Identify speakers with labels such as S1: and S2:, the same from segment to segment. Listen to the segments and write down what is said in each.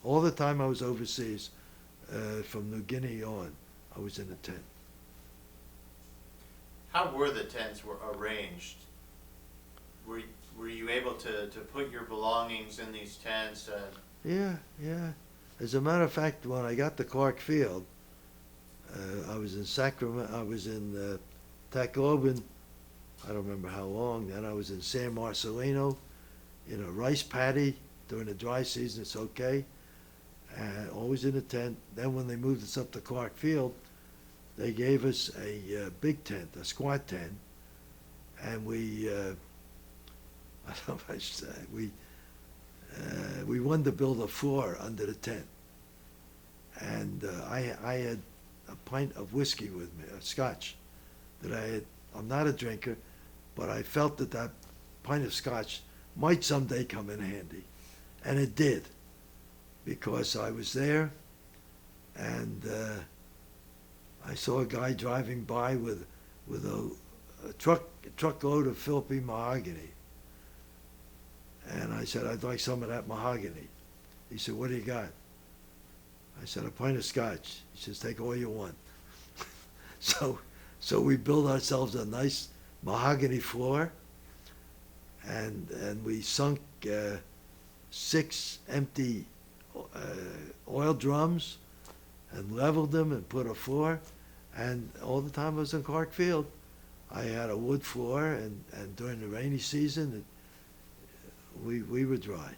S1: All the time I was overseas, from New Guinea on, I was in a tent.
S2: How were the tents were arranged? Were, were you able to put your belongings in these tents?
S1: Yeah, yeah. As a matter of fact, when I got to Clark Field, I was in Sacramento, I was in Tacloban, I don't remember how long. Then I was in San Marcelino in a rice paddy during the dry season. It's okay. Always in a tent. Then when they moved us up to Clark Field, they gave us a big tent, a squat tent, and I don't know if I should say, we wanted to build a floor under the tent. And I had a pint of whiskey with me, Scotch, that I'm not a drinker, but I felt that that pint of Scotch might someday come in handy. And it did, because I was there, and I saw a guy driving by with a truckload of Philippine mahogany. And I said, I'd like some of that mahogany. He said, what do you got? I said, a pint of Scotch. He says, take all you want. So we built ourselves a nice mahogany floor, and we sunk 6 empty oil drums and leveled them and put a floor. And all the time I was in Clark Field, I had a wood floor, and during the rainy season, we were dry.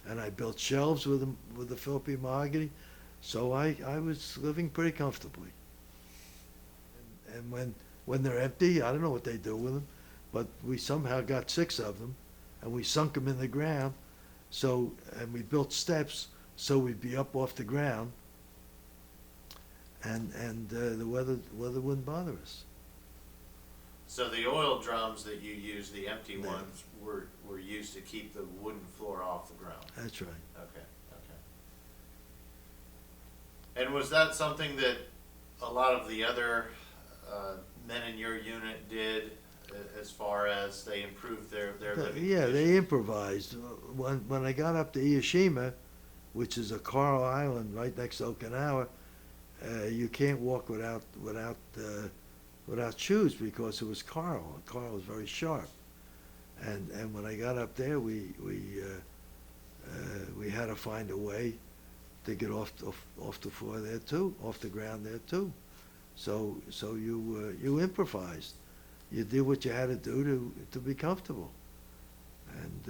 S1: And I built shelves with the Philippine mahogany, so I was living pretty comfortably. And when they're empty, I don't know what they do with them, but we somehow got 6 of them, and we sunk them in the ground. And we built steps so we'd be up off the ground, and the weather wouldn't bother us.
S2: So the oil drums that you used, the empty ones, were used to keep the wooden floor off the ground.
S1: That's right.
S2: Okay, okay. And was that something that a lot of the other men in your unit did, as far as they improved their living
S1: Yeah,
S2: conditions?
S1: they improvised. When I got up to Iashima, which is a coral island right next to Okinawa, you can't walk without shoes because it was coral. And coral is very sharp. And when I got up there, we had to find a way to get off the floor there too, off the ground there too. So you improvised. You did what you had to do to be comfortable. And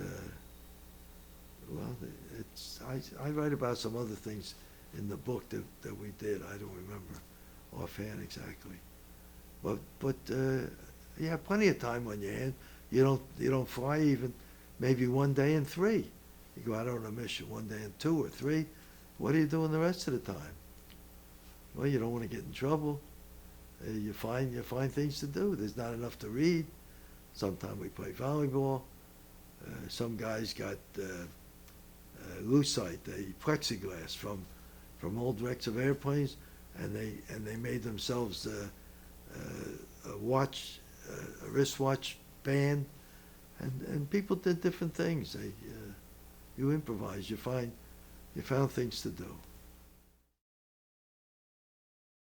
S1: well, I write about some other things in the book that we did. I don't remember offhand exactly. But you have plenty of time on your hand. You don't fly even maybe one day in 3. You go out on a mission one day in 2 or 3. What are you doing the rest of the time? Well, you don't want to get in trouble. You find things to do. There's not enough to read. Sometimes we play volleyball. Some guys got lucite, plexiglass from old wrecks of airplanes, and they made themselves a watch, a wristwatch band, and people did different things. You improvise. You found things to do.